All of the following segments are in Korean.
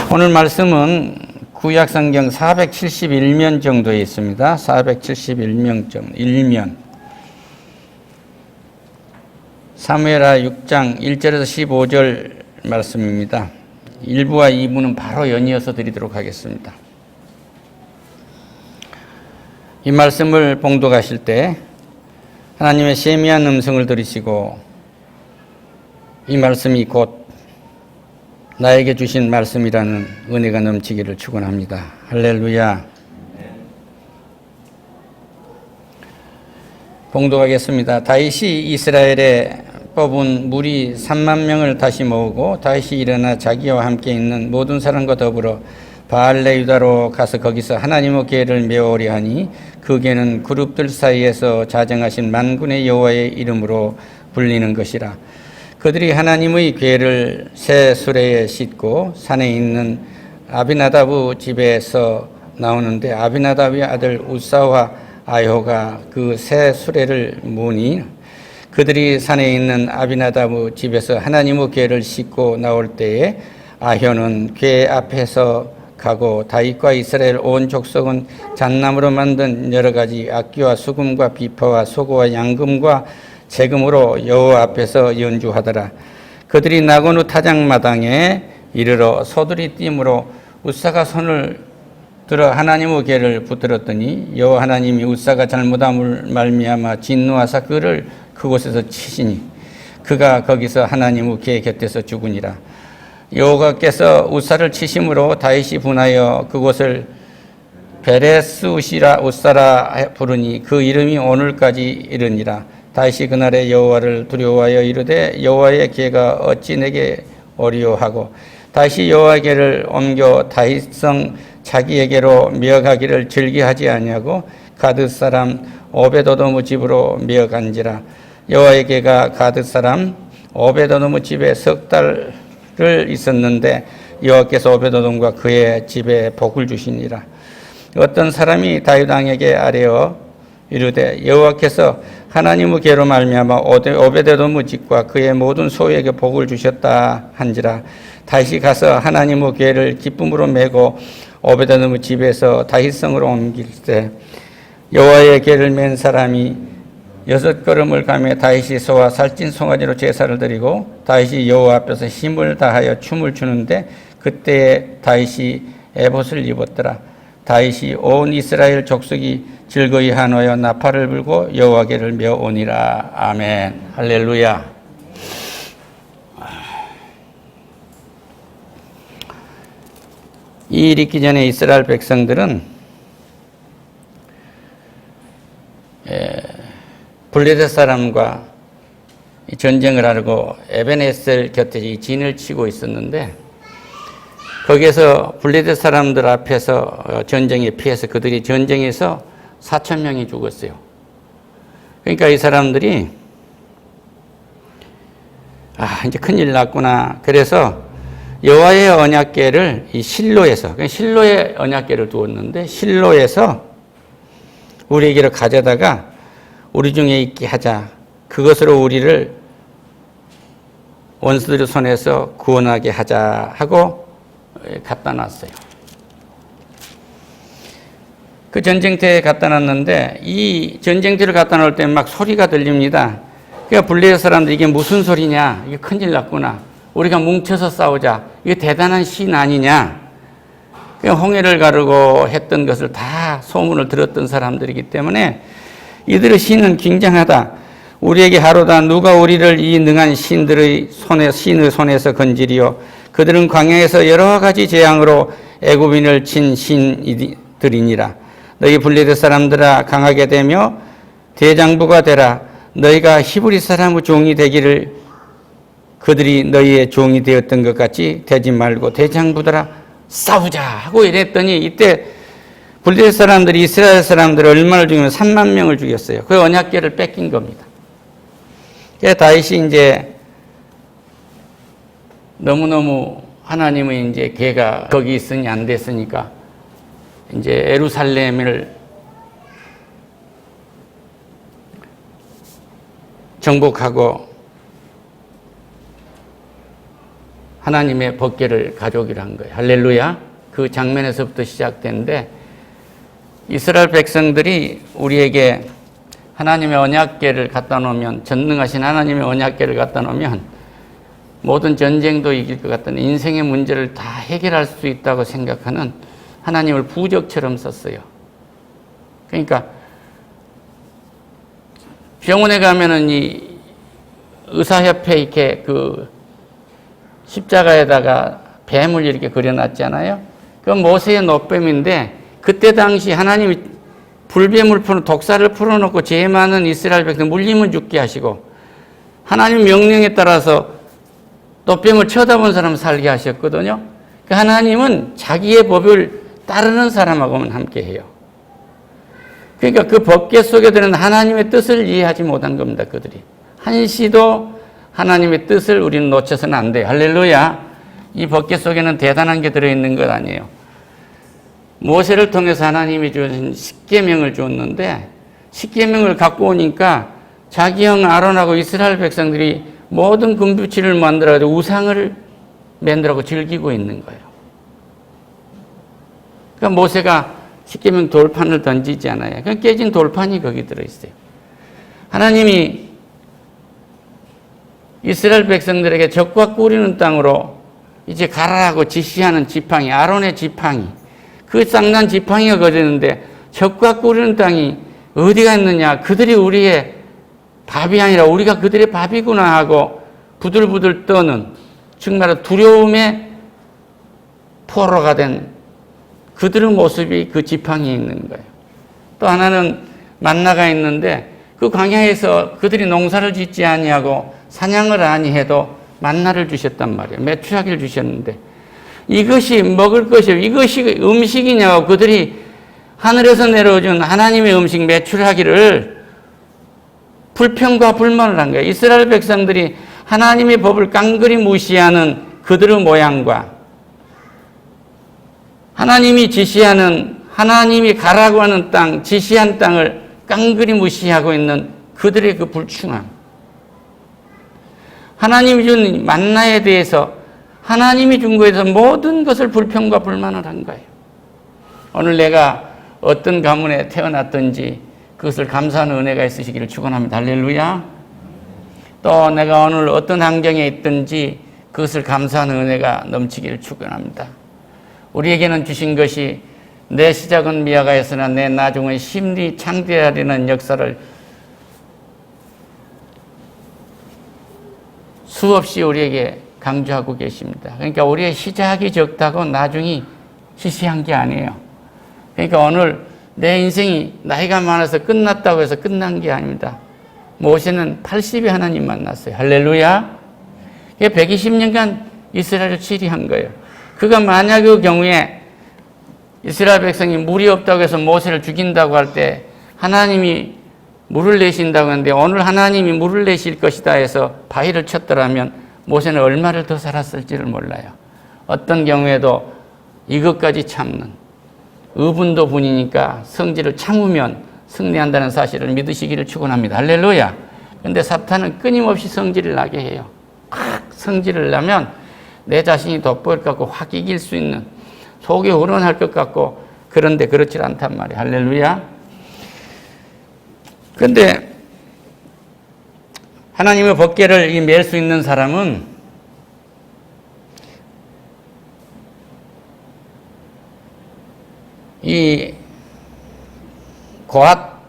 오늘 말씀은 구약 성경 471면 정도에 있습니다. 471면 정도, 1면. 사무엘하 6장 1절에서 15절 말씀입니다. 1부와 2부는 바로 연이어서 드리도록 하겠습니다. 이 말씀을 봉독하실 때 하나님의 세미한 음성을 들으시고 이 말씀이 곧 나에게 주신 말씀이라는 은혜가 넘치기를 축원합니다. 할렐루야. 봉독하겠습니다. 다윗이 이스라엘에 뽑은 무리 3만 명을 다시 모으고 다윗이 일어나 자기와 함께 있는 모든 사람과 더불어 바알레 유다로 가서 거기서 하나님의 궤를 메우려 하니 그 궤는 그룹들 사이에서 자정하신 만군의 여호와의 이름으로 불리는 것이라. 그들이 하나님의 궤를 새 수레에 싣고 산에 있는 아비나답의 집에서 나오는데 아비나답의 아들 우사와 아효가 그 새 수레를 모으니 그들이 산에 있는 아비나답의 집에서 하나님의 궤를 싣고 나올 때에 아효는 궤 앞에서 가고 다윗과 이스라엘 온 족속은 잣나무로 만든 여러 가지 악기와 수금과 비파와 소고와 양금과 재금으로 여호와 앞에서 연주하더라. 그들이 나곤 후 타작마당에 이르러 소들이 띠므로 우사가 손을 들어 하나님의 궤를 붙들었더니 여호와 하나님이 우사가 잘못함을 말미암아 진노하사 그를 그곳에서 치시니 그가 거기서 하나님의 궤 곁에서 죽으니라. 여호와께서 우사를 치심으로 다윗이 분하여 그곳을 베레스우시라 우사라 부르니 그 이름이 오늘까지 이르니라. 다윗이 그날에 여호와를 두려워하여 이르되 여호와의 궤가 어찌 내게 어리요하고 다윗이 여호와의 궤를 옮겨 다윗성 자기에게로 메어가기를 즐기하지 아니하고 가드 사람 오베도돔의 집으로 메어간지라. 여호와의 궤가 가드 사람 오베도돔의 집에 석 달을 있었는데 여호와께서 오베도돔과 그의 집에 복을 주시니라. 어떤 사람이 다윗 왕에게 아뢰어 이르되 여호와께서 하나님의 궤로 말미암아 오베데돔의 집과 그의 모든 소유에게 복을 주셨다 한지라. 다윗이 가서 하나님의 궤를 기쁨으로 메고 오베데돔의 집에서 다윗성으로 옮길 때 여호와의 궤를 맨 사람이 6걸음을 가며 다윗이 소와 살찐 송아지로 제사를 드리고 다윗이 여호와 앞에서 힘을 다하여 춤을 추는데 그때에 다윗이 에봇을 입었더라. 다윗이 온 이스라엘 족속이 즐거이 한호여 나팔을 불고 여호와께를 메어오니라. 아멘. 할렐루야. 이 일이 있기 전에 이스라엘 백성들은 블레셋 사람과 전쟁을 하려고 에벤에셀 곁에 진을 치고 있었는데 거기에서 블레셋 사람들 앞에서 전쟁에 피해서 그들이 전쟁에서 4,000명이 죽었어요. 그러니까 이 사람들이 이제 큰일 났구나. 그래서 여호와의 언약궤를 이 실로에서, 실로에 언약궤를 두었는데 실로에서 우리에게로 가져다가 우리 중에 있게 하자. 그것으로 우리를 원수들의 손에서 구원하게 하자 하고 갖다 놨어요. 그 전쟁터에 갖다 놨는데 이 전쟁터를 갖다 놓을 때 막 소리가 들립니다. 그러니까 블레셋 사람들 이게 무슨 소리냐? 이게 큰일 났구나. 우리가 뭉쳐서 싸우자. 이게 대단한 신 아니냐? 그러니까 홍해를 가르고 했던 것을 다 소문을 들었던 사람들이기 때문에 이들의 신은 굉장하다. 우리에게 하로다 누가 우리를 이 능한 신의 손에서 건지리요. 그들은 광야에서 여러 가지 재앙으로 애굽인을 친 신들이니라. 너희 블레셋 사람들아 강하게 되며 대장부가 되라. 너희가 히브리 사람의 종이 되기를 그들이 너희의 종이 되었던 것 같이 되지 말고 대장부들아 싸우자 하고 이랬더니 이때 블레셋 사람들이 이스라엘 사람들을 얼마나 죽이면 3만 명을 죽였어요. 그 언약궤를 뺏긴 겁니다. 그래서 다윗이 이제 너무너무 하나님의 이제 궤가 거기 있으니 안 됐으니까 이제 예루살렘을 정복하고 하나님의 법궤를 가져오기로 한 거예요. 할렐루야. 그 장면에서부터 시작되는데 이스라엘 백성들이 우리에게 하나님의 언약궤를 갖다 놓으면, 전능하신 하나님의 언약궤를 갖다 놓으면 모든 전쟁도 이길 것 같은 인생의 문제를 다 해결할 수 있다고 생각하는 하나님을 부적처럼 썼어요. 그러니까 병원에 가면은 이 의사협회 이렇게 그 십자가에다가 뱀을 이렇게 그려놨잖아요. 그건 모세의 노뱀인데, 그때 당시 하나님이 불뱀을 독사를 풀어놓고 죄 많은 이스라엘 백성 물리면 죽게 하시고, 하나님 명령에 따라서 노뱀을 쳐다본 사람 살게 하셨거든요. 그 하나님은 자기의 법을 따르는 사람하고만 함께 해요. 그러니까 그 법궤 속에 드는 하나님의 뜻을 이해하지 못한 겁니다, 그들이. 한시도 하나님의 뜻을 우리는 놓쳐서는 안 돼요. 할렐루야. 이 법궤 속에는 대단한 게 들어있는 것 아니에요. 모세를 통해서 하나님이 주신 십계명을 줬는데, 십계명을 갖고 오니까 자기 형 아론하고 이스라엘 백성들이 모든 금붙이를 만들어가지고 우상을 만들고 즐기고 있는 거예요. 그러니까 모세가 십계명 돌판을 던지지 않아요. 그 깨진 돌판이 거기 들어있어요. 하나님이 이스라엘 백성들에게 적과 꾸리는 땅으로 이제 가라라고 지시하는 지팡이, 아론의 지팡이, 그 쌍난 지팡이가 거졌는데 적과 꾸리는 땅이 어디가 있느냐? 그들이 우리의 밥이 아니라 우리가 그들의 밥이구나 하고 부들부들 떠는, 정말 두려움의 포로가 된 그들의 모습이 그 지팡이에 있는 거예요. 또 하나는 만나가 있는데, 그 광야에서 그들이 농사를 짓지 아니하고 사냥을 아니해도 만나를 주셨단 말이에요. 메추라기를 주셨는데, 이것이 먹을 것이요, 이것이 음식이냐고 그들이 하늘에서 내려준 하나님의 음식 메추라기를 불평과 불만을 한 거예요. 이스라엘 백성들이 하나님의 법을 깡그리 무시하는 그들의 모양과 하나님이 지시하는, 하나님이 가라고 하는 땅, 지시한 땅을 깡그리 무시하고 있는 그들의 그 불충함. 하나님이 준 만나에 대해서, 하나님이 준 거에서 모든 것을 불평과 불만을 한 거예요. 오늘 내가 어떤 가문에 태어났든지 그것을 감사하는 은혜가 있으시기를 축원합니다. 할렐루야. 또 내가 오늘 어떤 환경에 있든지 그것을 감사하는 은혜가 넘치기를 축원합니다. 우리에게는 주신 것이 내 시작은 미아가였으나 내 나중은 심리 창대하려는 역사를 수없이 우리에게 강조하고 계십니다. 그러니까 우리의 시작이 적다고 나중이 시시한 게 아니에요. 그러니까 오늘 내 인생이 나이가 많아서 끝났다고 해서 끝난 게 아닙니다. 모세는 80에 하나님 만났어요. 할렐루야. 120년간 이스라엘을 치리한 거예요. 그가 만약 그 경우에 이스라엘 백성이 물이 없다고 해서 모세를 죽인다고 할 때 하나님이 물을 내신다고 하는데, 오늘 하나님이 물을 내실 것이다 해서 바위를 쳤더라면 모세는 얼마를 더 살았을지를 몰라요. 어떤 경우에도 이것까지 참는, 의분도 분이니까 성질을 참으면 승리한다는 사실을 믿으시기를 축원합니다. 할렐루야. 그런데 사탄은 끊임없이 성질을 나게 해요. 확 성질을 나면 내 자신이 돋보일 것 같고 확 이길 수 있는, 속이 우러날 것 같고, 그런데 그렇지 않단 말이에요. 할렐루야. 그런데 하나님의 법궤를 맬 수 있는 사람은 이 고앗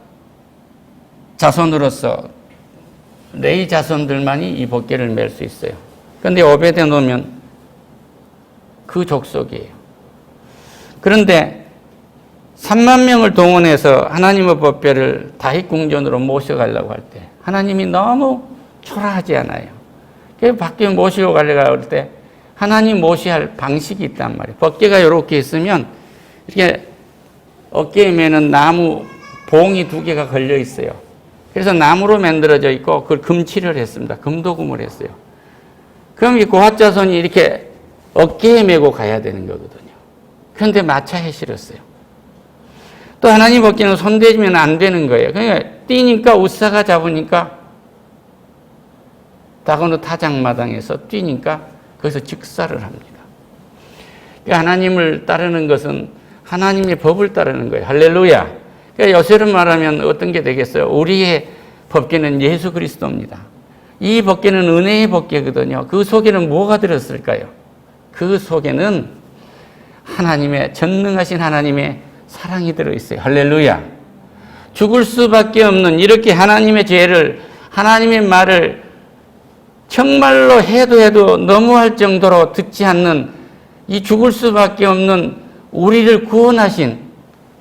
자손으로서 레위 자손들만이 이 법궤를 맬 수 있어요. 그런데 오베데돔은 그 족속이에요. 그런데 3만 명을 동원해서 하나님의 법궤를 다윗 궁전으로 모셔가려고 할 때 하나님이 너무 초라하지 않아요. 그래서 밖에 모시고 가려고 할 때 하나님 모시할 방식이 있단 말이에요. 법궤가 이렇게 있으면 이렇게 어깨에 매는 나무 봉이 2개가 걸려 있어요. 그래서 나무로 만들어져 있고 그걸 금칠을 했습니다. 금도금을 했어요. 그럼 이 고핫 자손이 이렇게 어깨에 메고 가야 되는 거거든요. 그런데 마차에 실었어요. 또 하나님 법궤는 손대면 안 되는 거예요. 그러니까 뛰니까 우사가 잡으니까 다거노 타작마당에서 뛰니까 거기서 직사를 합니다. 하나님을 따르는 것은 하나님의 법을 따르는 거예요. 할렐루야. 그러니까 요새로 말하면 어떤 게 되겠어요? 우리의 법궤는 예수 그리스도입니다. 이 법궤는 은혜의 법궤거든요. 그 속에는 뭐가 들었을까요? 그 속에는 하나님의, 전능하신 하나님의 사랑이 들어있어요. 할렐루야. 죽을 수밖에 없는 이렇게 하나님의 죄를, 하나님의 말을 정말로 해도 너무할 정도로 듣지 않는 이 죽을 수밖에 없는 우리를 구원하기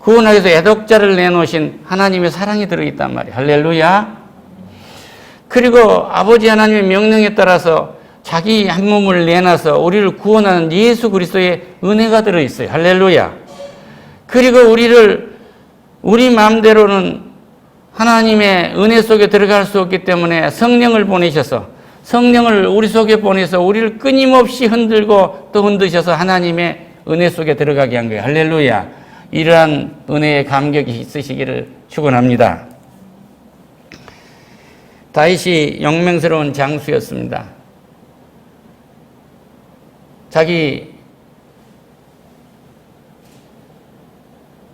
위해서 애독자를 내놓으신 하나님의 사랑이 들어있단 말이에요. 할렐루야. 그리고 아버지 하나님의 명령에 따라서 자기 한 몸을 내놔서 우리를 구원하는 예수 그리스도의 은혜가 들어있어요. 할렐루야. 그리고 우리 마음대로는 하나님의 은혜 속에 들어갈 수 없기 때문에 성령을 보내셔서, 성령을 우리 속에 보내서 우리를 끊임없이 흔들고 또 흔드셔서 하나님의 은혜 속에 들어가게 한 거예요. 할렐루야. 이러한 은혜의 감격이 있으시기를 축원합니다. 다윗이 용맹스러운 장수였습니다. 자기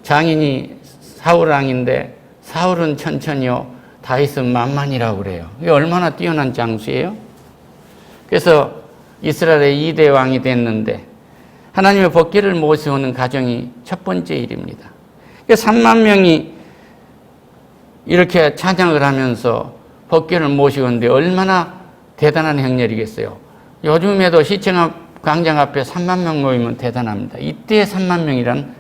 장인이 사울 왕인데 사울은 천천히요, 다윗은 만만이라고 그래요. 이게 얼마나 뛰어난 장수예요? 그래서 이스라엘의 2대 왕이 됐는데 하나님의 법궤를 모셔오는 가정이 첫 번째 일입니다. 3만 명이 이렇게 찬양을 하면서 법궤를 모시는데 얼마나 대단한 행렬이겠어요. 요즘에도 시청 앞, 광장 앞에 3만 명 모이면 대단합니다. 이때 3만 명이란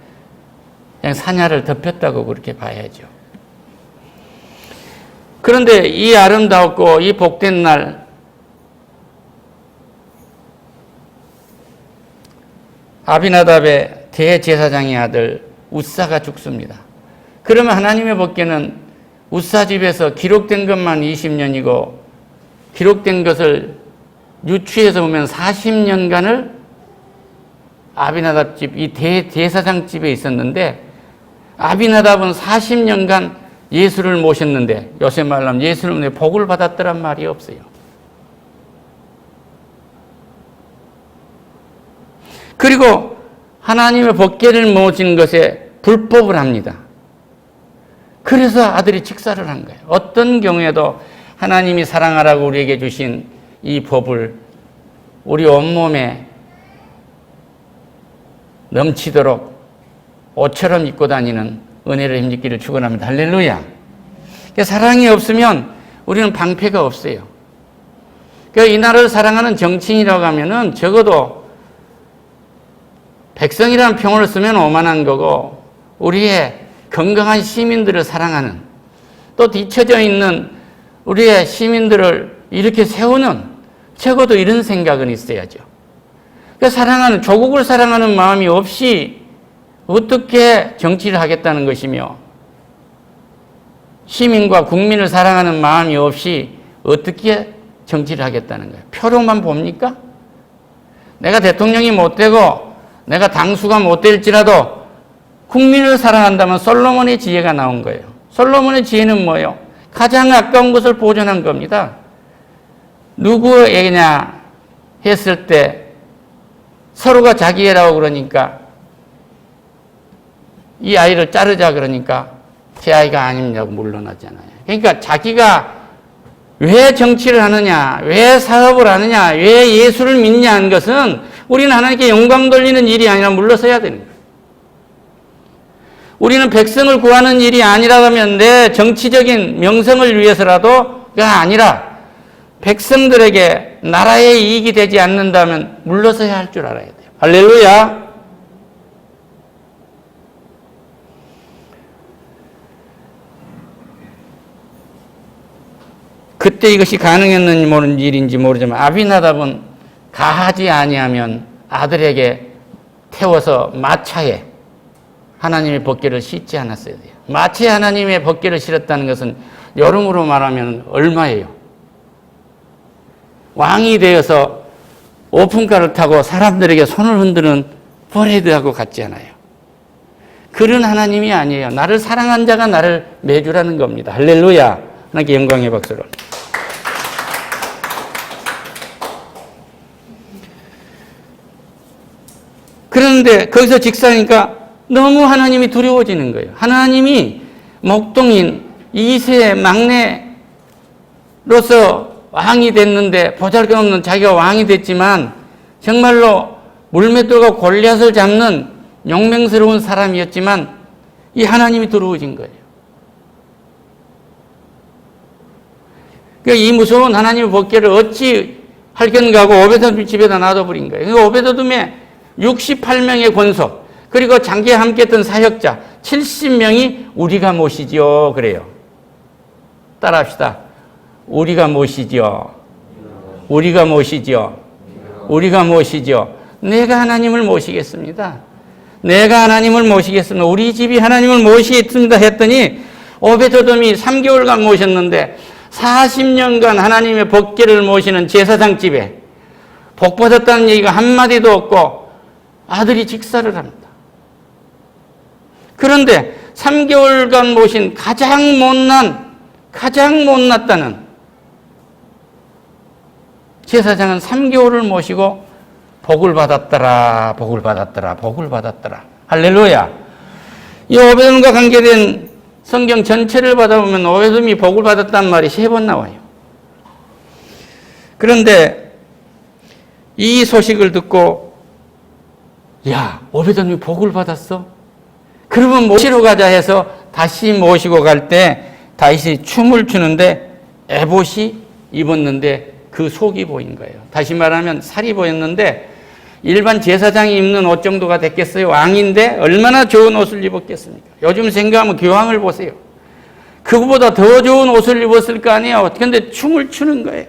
그냥 사냐를 덮였다고 그렇게 봐야죠. 그런데 이 아름다웠고 이 복된 날, 아비나답의 대제사장의 아들 우사가 죽습니다. 그러면 하나님의 법궤는 우사 집에서 기록된 것만 20년이고 기록된 것을 유추해서 보면 40년간을 아비나답 집, 이 대제사장 집에 있었는데 아비나답은 40년간 예수를 모셨는데 요새 말로 하면 예수를 내 복을 받았더란 말이 없어요. 그리고 하나님의 법궤를 모신 것에 불법을 합니다. 그래서 아들이 직사를 한 거예요. 어떤 경우에도 하나님이 사랑하라고 우리에게 주신 이 법을 우리 온몸에 넘치도록 옷처럼 입고 다니는 은혜를 힘입기를 축원합니다. 할렐루야. 사랑이 없으면 우리는 방패가 없어요. 이 나라를 사랑하는 정치인이라고 하면은 적어도 백성이라는 평어를 쓰면 오만한 거고 우리의 건강한 시민들을 사랑하는 또 뒤처져 있는 우리의 시민들을 이렇게 세우는 적어도 이런 생각은 있어야죠. 사랑하는, 조국을 사랑하는 마음이 없이 어떻게 정치를 하겠다는 것이며 시민과 국민을 사랑하는 마음이 없이 어떻게 정치를 하겠다는 거예요. 표로만 봅니까? 내가 대통령이 못 되고 내가 당수가 못 될지라도 국민을 사랑한다면 솔로몬의 지혜가 나온 거예요. 솔로몬의 지혜는 뭐예요? 가장 아까운 것을 보존한 겁니다. 누구에게냐 했을 때 서로가 자기 애라고 그러니까 이 아이를 자르자 그러니까 제 아이가 아닙니다고 물러나잖아요. 그러니까 자기가 왜 정치를 하느냐, 왜 사업을 하느냐, 왜 예수를 믿냐 하는 것은 우리는 하나님께 영광 돌리는 일이 아니라 물러서야 되는 거예요. 우리는 백성을 구하는 일이 아니라면 내 정치적인 명성을 위해서라도가 아니라 백성들에게 나라의 이익이 되지 않는다면 물러서야 할 줄 알아야 돼요. 할렐루야. 그때 이것이 가능했는지 모르는 일인지 모르지만 아비나답은 가하지 아니하면 아들에게 태워서 마차에 하나님의 법궤를 싣지 않았어야 돼요. 마차에 하나님의 법궤를 실었다는 것은 여름으로 말하면 얼마예요? 왕이 되어서 오픈카를 타고 사람들에게 손을 흔드는 퍼레이드하고 같지 않아요. 그런 하나님이 아니에요. 나를 사랑한 자가 나를 매주라는 겁니다. 할렐루야. 하나님께 영광의 박수를. 그런데 거기서 직사니까 너무 하나님이 두려워지는 거예요. 하나님이 목동인 2세 막내로서 왕이 됐는데 보잘것없는 자기가 왕이 됐지만 정말로 물맷돌과 골리앗을 잡는 용맹스러운 사람이었지만 이 하나님이 두려워진 거예요. 그러니까 이 무서운 하나님의 법궤를 어찌 할견가고 오베데돔 집에다 놔둬버린 거예요. 그러니까 오베데돔의 68명의 권속 그리고 장기에 함께했던 사역자 70명이 우리가 모시지요 그래요. 따라합시다. 우리가 모시지요. 우리가 모시지요. 우리가 모시지요. 내가 하나님을 모시겠습니다. 내가 하나님을 모시겠습니다. 우리 집이 하나님을 모시겠습니다 했더니 오베데돔이 3개월간 모셨는데 40년간 하나님의 법궤를 모시는 제사장 집에 복 받았다는 얘기가 한마디도 없고 아들이 직사를 합니다. 그런데 3개월간 모신 가장 못났다는 제사장은 3개월을 모시고 복을 받았더라, 복을 받았더라, 복을 받았더라. 할렐루야. 이 오베돔과 관계된 성경 전체를 받아보면 오베돔이 복을 받았다는 말이 3번 나와요. 그런데 이 소식을 듣고 야, 오베돔이 복을 받았어? 그러면 모시러 가자 해서 다시 모시고 갈 때 다윗이 춤을 추는데 에봇이 입었는데 그 속이 보인 거예요. 다시 말하면 살이 보였는데 일반 제사장이 입는 옷 정도가 됐겠어요? 왕인데 얼마나 좋은 옷을 입었겠습니까? 요즘 생각하면 교황을 보세요. 그거보다 더 좋은 옷을 입었을 거 아니에요. 그런데 춤을 추는 거예요.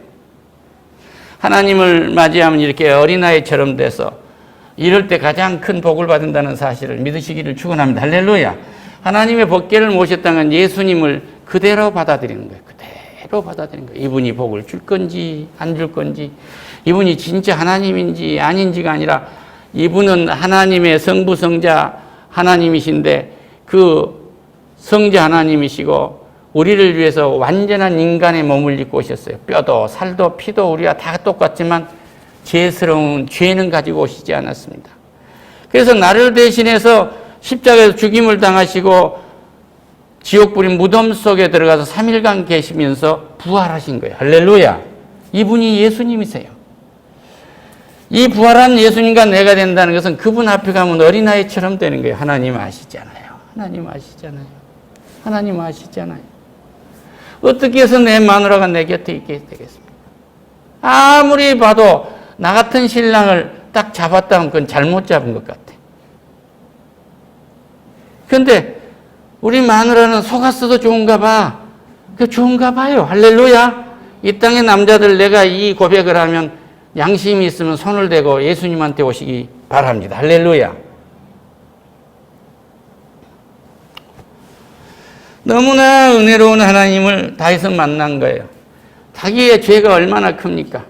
하나님을 맞이하면 이렇게 어린아이처럼 돼서 이럴 때 가장 큰 복을 받는다는 사실을 믿으시기를 축원합니다. 할렐루야. 하나님의 법궤를 모셨다는 예수님을 그대로 받아들이는 거예요. 그대로 받아들이는 거예요. 이분이 복을 줄 건지 안 줄 건지, 이분이 진짜 하나님인지 아닌지가 아니라 이분은 하나님의 성부성자 하나님이신데 그 성자 하나님이시고 우리를 위해서 완전한 인간의 몸을 입고 오셨어요. 뼈도 살도 피도 우리와 다 똑같지만 죄스러운 죄는 가지고 오시지 않았습니다. 그래서 나를 대신해서 십자가에서 죽임을 당하시고 지옥 뿌린 무덤 속에 들어가서 3일간 계시면서 부활하신 거예요. 할렐루야. 이분이 예수님이세요. 이 부활한 예수님과 내가 된다는 것은 그분 앞에 가면 어린아이처럼 되는 거예요. 하나님 아시잖아요. 하나님 아시잖아요. 하나님 아시잖아요. 어떻게 해서 내 마누라가 내 곁에 있게 되겠습니까? 아무리 봐도 나 같은 신랑을 딱 잡았다 하면 그건 잘못 잡은 것 같아. 그런데 우리 마누라는 속았어도 좋은가 봐. 그 좋은가 봐요. 할렐루야. 이 땅의 남자들 내가 이 고백을 하면 양심이 있으면 손을 대고 예수님한테 오시기 바랍니다. 할렐루야. 너무나 은혜로운 하나님을 다윗은 만난 거예요. 자기의 죄가 얼마나 큽니까?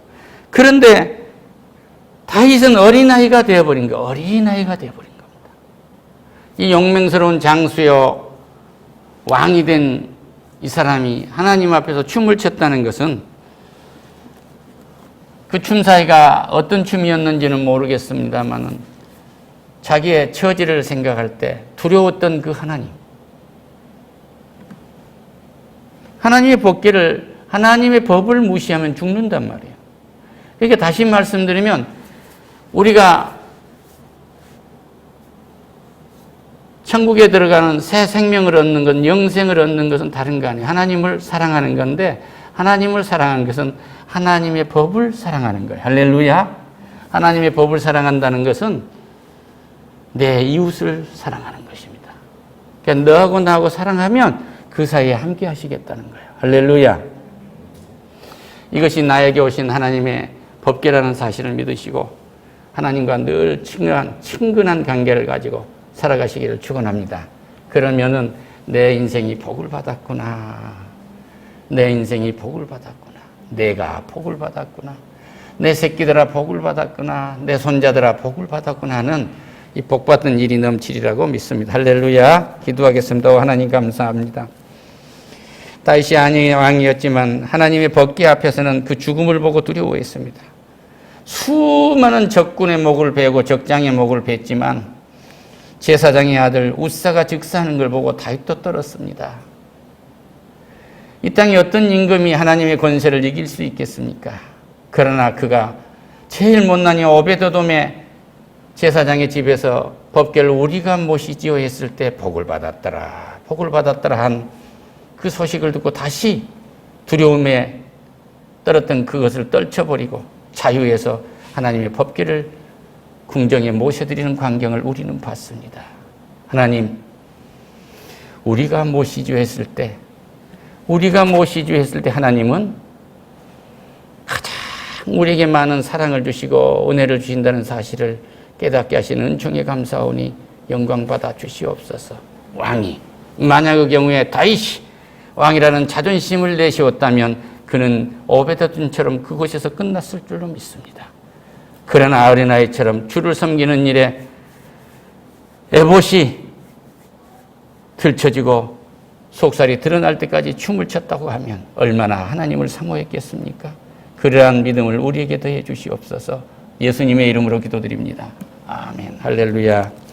그런데 다윗은 어린아이가 되어버린 거예요. 어린아이가 되어버린 겁니다. 이 용맹스러운 장수요 왕이 된 이 사람이 하나님 앞에서 춤을 췄다는 것은 그 춤사위가 어떤 춤이었는지는 모르겠습니다만은 자기의 처지를 생각할 때 두려웠던 그 하나님, 하나님의 법궤를, 하나님의 법을 무시하면 죽는단 말이에요. 그러니까 다시 말씀드리면 우리가 천국에 들어가는 새 생명을 얻는 건, 영생을 얻는 것은 다른 거 아니에요. 하나님을 사랑하는 건데 하나님을 사랑하는 것은 하나님의 법을 사랑하는 거예요. 할렐루야. 하나님의 법을 사랑한다는 것은 내 이웃을 사랑하는 것입니다. 그러니까 너하고 나하고 사랑하면 그 사이에 함께 하시겠다는 거예요. 할렐루야. 이것이 나에게 오신 하나님의 법궤라는 사실을 믿으시고 하나님과 늘 친근한 관계를 가지고 살아가시기를 축원합니다. 그러면은 내 인생이 복을 받았구나. 내 인생이 복을 받았구나. 내가 복을 받았구나. 내 새끼들아 복을 받았구나. 내 손자들아 복을 받았구나 하는 이 복받은 일이 넘치리라고 믿습니다. 할렐루야. 기도하겠습니다. 하나님 감사합니다. 다윗이 왕이었지만 하나님의 법궤 앞에서는 그 죽음을 보고 두려워했습니다. 수많은 적군의 목을 베고 적장의 목을 뱄지만 제사장의 아들 우사가 즉사하는 걸 보고 다윗도 떨었습니다. 이 땅에 어떤 임금이 하나님의 권세를 이길 수 있겠습니까? 그러나 그가 제일 못난이 오베드돔의 제사장의 집에서 법궤를 우리가 모시지요 했을 때 복을 받았더라 한 그 소식을 듣고 다시 두려움에 떨었던 그것을 떨쳐버리고 자유에서 하나님의 법궤를 궁정에 모셔드리는 광경을 우리는 봤습니다. 하나님, 우리가 모시지요 했을 때 하나님은 가장 우리에게 많은 사랑을 주시고 은혜를 주신다는 사실을 깨닫게 하시는 은총에 감사하오니 영광받아 주시옵소서. 왕이 만약 그 경우에 다윗이 왕이라는 자존심을 내세웠다면 그는 오베드돔처럼 그곳에서 끝났을 줄로 믿습니다. 그러나 어린아이처럼 주를 섬기는 일에 에봇이 들춰지고 속살이 드러날 때까지 춤을 췄다고 하면 얼마나 하나님을 사모했겠습니까? 그러한 믿음을 우리에게 더해 주시옵소서. 예수님의 이름으로 기도드립니다. 아멘. 할렐루야.